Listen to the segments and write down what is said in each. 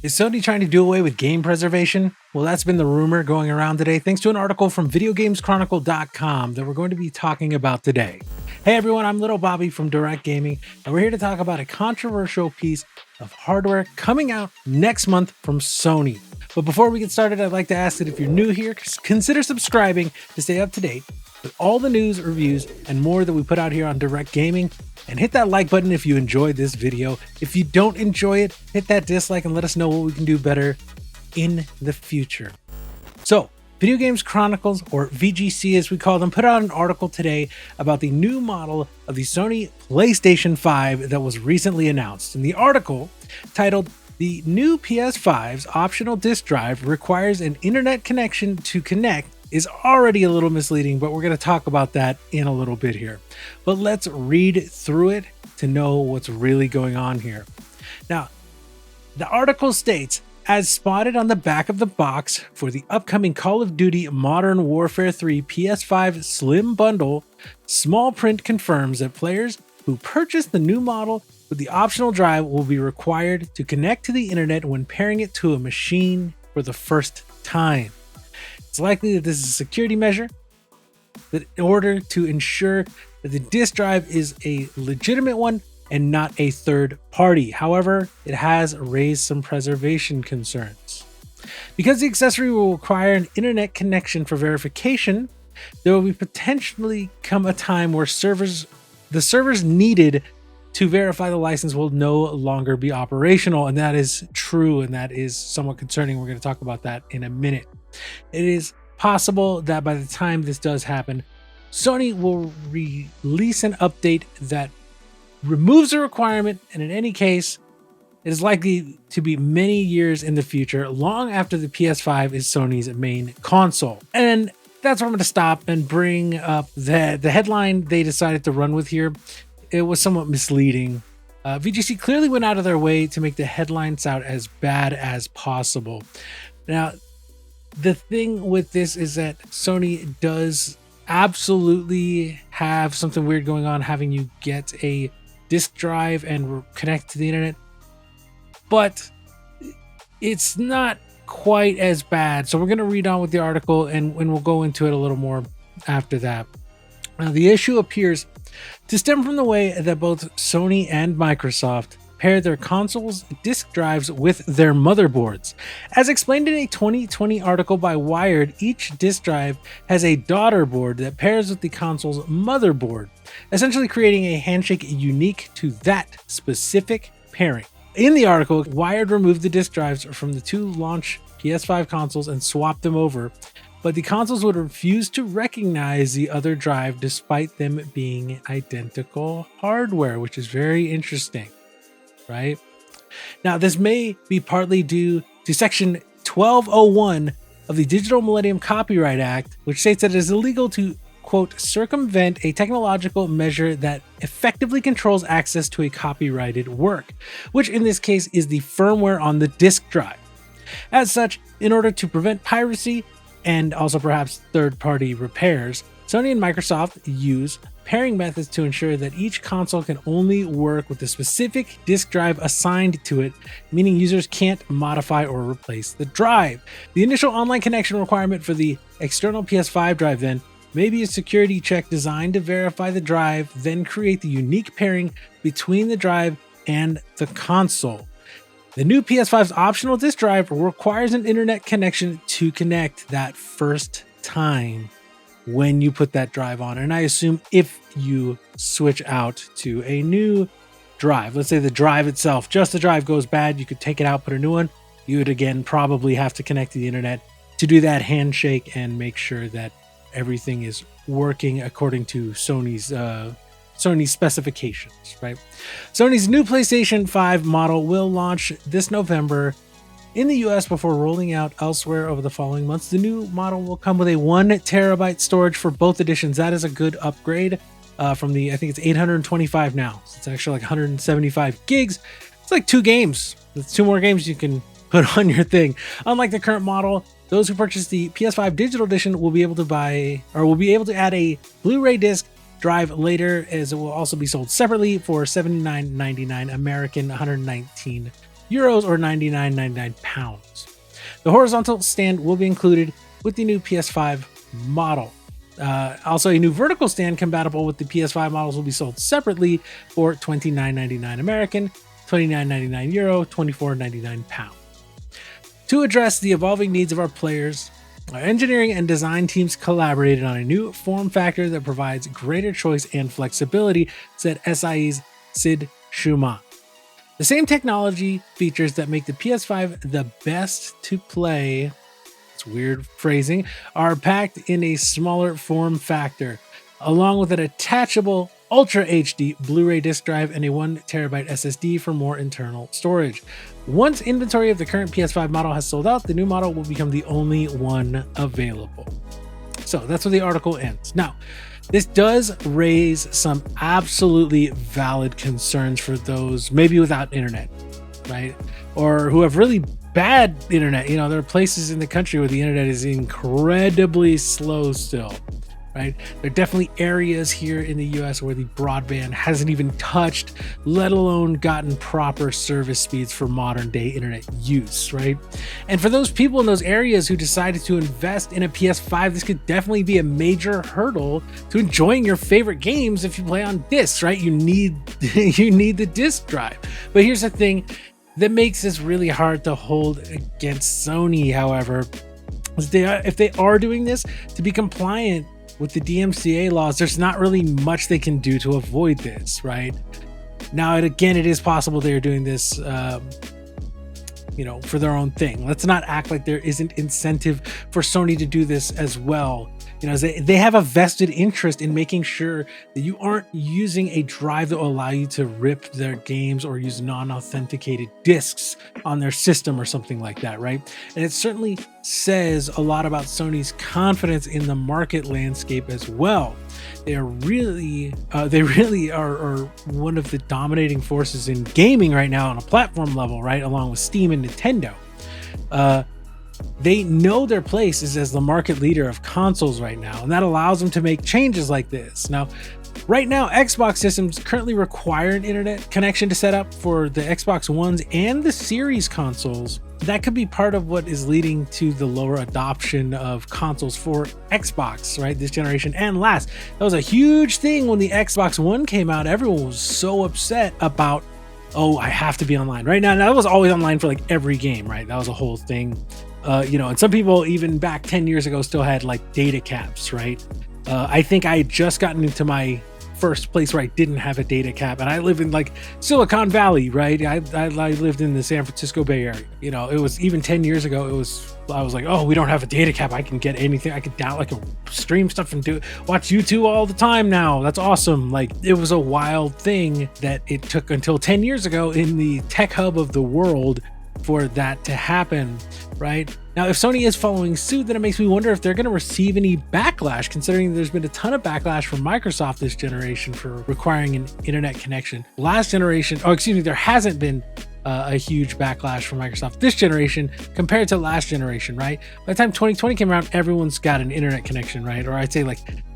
Is Sony trying to do away with game preservation? Well, that's been the rumor going around today, thanks to an article from VideoGamesChronicle.com that we're going to be talking about today. Hey everyone, I'm LittleBobby from Direct Gaming, and we're here to talk about a controversial piece of hardware coming out next month from Sony. But before we get started, I'd like to ask that if you're new here, consider subscribing to stay up to date with all the news, reviews, and more that we put out here on Direct Gaming. And hit that like button if you enjoyed this video. If you don't enjoy it, hit that dislike and let us know what we can do better in the future. So, Video Games Chronicles, or VGC as we call them, put out an article today about the new model of the Sony PlayStation 5 that was recently announced. And the article, titled "The New PS5's Optional Disk Drive Requires an Internet Connection to Connect," is already a little misleading, but we're going to talk about that in a little bit here. But let's read through it to know what's really going on here. Now, the article states, as spotted on the back of the box for the upcoming Call of Duty Modern Warfare 3 PS5 Slim Bundle, small print confirms that players who purchase the new model with the optional drive will be required to connect to the internet when pairing it to a machine for the first time. It's likely that this is a security measure that in order to ensure that the disk drive is a legitimate one and not a third party. However, it has raised some preservation concerns. Because the accessory will require an internet connection for verification, there will be potentially come a time where the servers needed to verify the license will no longer be operational. And that is true, and that is somewhat concerning. We're going to talk about that in a minute. It is possible that by the time this does happen, Sony will release an update that removes the requirement, and in any case, it is likely to be many years in the future, long after the PS5 is Sony's main console. And that's where I'm going to stop and bring up the headline they decided to run with here. It was somewhat misleading. VGC clearly went out of their way to make the headline sound as bad as possible. Now, the thing with this is that Sony does absolutely have something weird going on, having you get a disk drive and connect to the internet, but it's not quite as bad. So we're going to read on with the article and we'll go into it a little more after that. Now, the issue appears to stem from the way that both Sony and Microsoft pair their consoles' disk drives with their motherboards. As explained in a 2020 article by Wired, each disk drive has a daughter board that pairs with the console's motherboard, essentially creating a handshake unique to that specific pairing. In the article, Wired removed the disk drives from the two launch PS5 consoles and swapped them over, but the consoles would refuse to recognize the other drive despite them being identical hardware, which is very interesting. Right? Now, this may be partly due to Section 1201 of the Digital Millennium Copyright Act, which states that it is illegal to, quote, circumvent a technological measure that effectively controls access to a copyrighted work, which in this case is the firmware on the disk drive. As such, in order to prevent piracy and also perhaps third-party repairs, Sony and Microsoft use pairing methods to ensure that each console can only work with the specific disk drive assigned to it, meaning users can't modify or replace the drive. The initial online connection requirement for the external PS5 drive then may be a security check designed to verify the drive, then create the unique pairing between the drive and the console. The new PS5's optional disk drive requires an internet connection to connect that first time when you put that drive on. And I assume if you switch out to a new drive, let's say the drive itself, just the drive goes bad, you could take it out, put a new one. You would again probably have to connect to the internet to do that handshake and make sure that everything is working according to Sony's specifications, right? Sony's new PlayStation 5 model will launch this November in the US before rolling out elsewhere over the following months. The new model will come with a 1 terabyte storage for both editions. That is a good upgrade from the, I think it's 825 now. So it's actually like 175 gigs. It's like 2 games. It's 2 more games you can put on your thing. Unlike the current model, those who purchase the PS5 digital edition will be able to add a Blu-ray disc drive later, as it will also be sold separately for $79.99 American, $119 euros or 99.99 pounds. The horizontal stand will be included with the new PS5 model. Also, a new vertical stand compatible with the PS5 models will be sold separately for $29.99 American, €29.99 euro, £24.99 pound. To address the evolving needs of our players, our engineering and design teams collaborated on a new form factor that provides greater choice and flexibility, said SIE's Sid Schumann. The same technology features that make the PS5 the best to play, it's weird phrasing, are packed in a smaller form factor, along with an attachable Ultra HD Blu-ray disc drive and a 1TB SSD for more internal storage. Once inventory of the current PS5 model has sold out, the new model will become the only one available. So that's where the article ends. Now, this does raise some absolutely valid concerns for those maybe without internet, right? Or who have really bad internet. You know, there are places in the country where the internet is incredibly slow still, right? There are definitely areas here in the US where the broadband hasn't even touched, let alone gotten proper service speeds for modern day internet use, right? And for those people in those areas who decided to invest in a PS5, this could definitely be a major hurdle to enjoying your favorite games if you play on discs, right? You need the disc drive. But here's the thing that makes this really hard to hold against Sony, however, is if they are doing this to be compliant with the DMCA laws, there's not really much they can do to avoid this, right? Now, again, it is possible they're doing this, for their own thing. Let's not act like there isn't incentive for Sony to do this as well. They have a vested interest in making sure that you aren't using a drive that will allow you to rip their games or use non-authenticated discs on their system or something like that, right? And it certainly says a lot about Sony's confidence in the market landscape as well. They really are one of the dominating forces in gaming right now on a platform level, right? Along with Steam and Nintendo. They know their place is as the market leader of consoles right now, and that allows them to make changes like this. Now, right now, Xbox systems currently require an internet connection to set up for the Xbox Ones and the Series consoles. That could be part of what is leading to the lower adoption of consoles for Xbox, right? This generation and last. That was a huge thing when the Xbox One came out. Everyone was so upset about, oh, I have to be online right now. That was always online for like every game, right? That was a whole thing. And some people even back 10 years ago still had like data caps, right? I think I had just gotten into my first place where I didn't have a data cap, and I live in like Silicon Valley, right? I lived in the San Francisco Bay Area. It was even 10 years ago. I was like, oh, we don't have a data cap. I can get anything. I can stream stuff and watch YouTube all the time now. That's awesome. Like, it was a wild thing that it took until 10 years ago in the tech hub of the world for that to happen, right? Now, if Sony is following suit, then it makes me wonder if they're going to receive any backlash, considering there's been a ton of backlash from Microsoft this generation for requiring an internet connection. There hasn't been a huge backlash from Microsoft this generation compared to last generation, right? By the time 2020 came around, everyone's got an internet connection, right? Or I'd say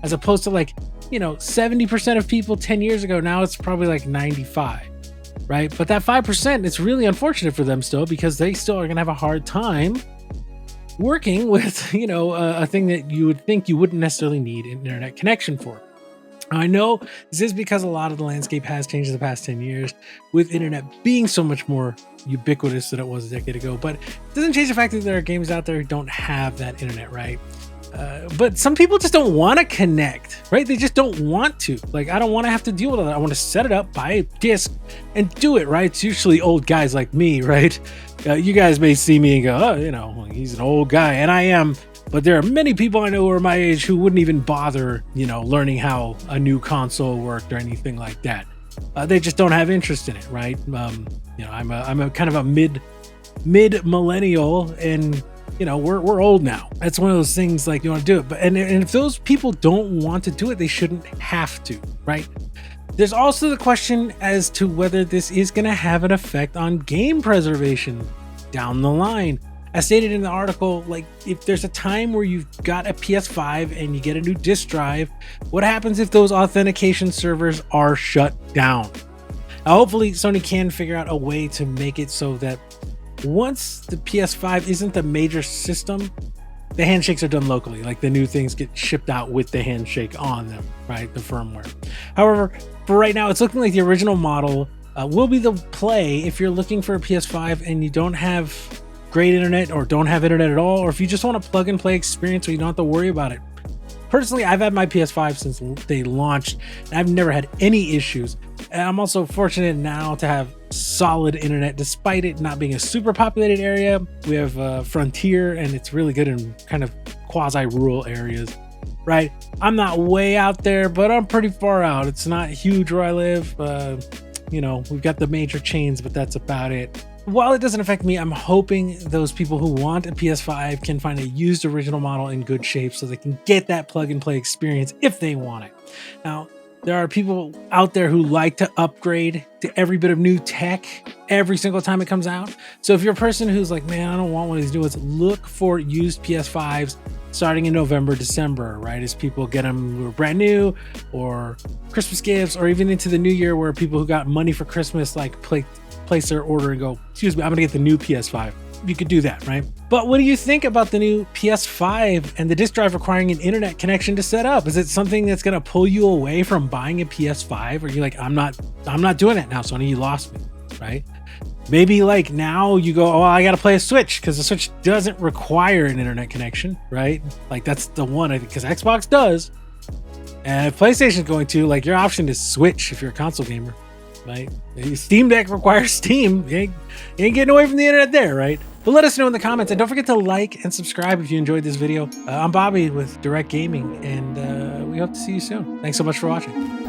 as opposed to 70% of people 10 years ago, now it's probably like 95%. Right? But that 5%, it's really unfortunate for them still, because they still are going to have a hard time working with, a thing that you would think you wouldn't necessarily need an internet connection for. I know this is because a lot of the landscape has changed in the past 10 years, with internet being so much more ubiquitous than it was a decade ago, but it doesn't change the fact that there are games out there who don't have that internet, right? But some people just don't want to connect, right? They just don't want to. Like, I don't want to have to deal with that. I want to set it up, buy a disc, and do it, right? It's usually old guys like me, right? You guys may see me and go, oh, he's an old guy, and I am. But there are many people I know who are my age who wouldn't even bother, learning how a new console worked or anything like that. They just don't have interest in it, right? I'm a kind of a mid millennial, and we're old now. That's one of those things, like, you want to do it, but and if those people don't want to do it, they shouldn't have to, right? There's also the question as to whether this is going to have an effect on game preservation down the line. As stated in the article, like, if there's a time where you've got a PS5 and you get a new disc drive, what happens if those authentication servers are shut down? Hopefully Sony can figure out a way to make it so that once the PS5 isn't the major system, the handshakes are done locally. Like the new things get shipped out with the handshake on them, right? The firmware. However, for right now, it's looking like the original model will be the play if you're looking for a PS5 and you don't have great internet or don't have internet at all, or if you just want a plug and play experience where you don't have to worry about it. Personally, I've had my PS5 since they launched, and I've never had any issues. And I'm also fortunate now to have solid internet, despite it not being a super populated area. We have Frontier, and it's really good in kind of quasi-rural areas, right? I'm not way out there, but I'm pretty far out. It's not huge where I live. You know, we've got the major chains, but that's about it. While it doesn't affect me, I'm hoping those people who want a PS5 can find a used original model in good shape so they can get that plug and play experience if they want it. Now, there are people out there who like to upgrade to every bit of new tech every single time it comes out. So if you're a person who's like, man, I don't want one of these new ones, look for used PS5s starting in November, December, right? As people get them who are brand new or Christmas gifts, or even into the new year where people who got money for Christmas like place their order and go, excuse me, I'm gonna get the new PS5. You could do that, right? But what do you think about the new PS5 and the disk drive requiring an internet connection to set up? Is it something that's gonna pull you away from buying a PS5? Or you're like, I'm not doing that now, Sony, you lost me, right? Maybe like now you go, oh, I gotta play a Switch because the Switch doesn't require an internet connection, right? Like that's the one, I think, because Xbox does. And if PlayStation's going to, like your option is Switch if you're a console gamer, right? Steam Deck requires Steam. You ain't getting away from the internet there, right? But let us know in the comments, and don't forget to like and subscribe if you enjoyed this video. I'm Bobby with Direct Gaming, and we hope to see you soon. Thanks so much for watching.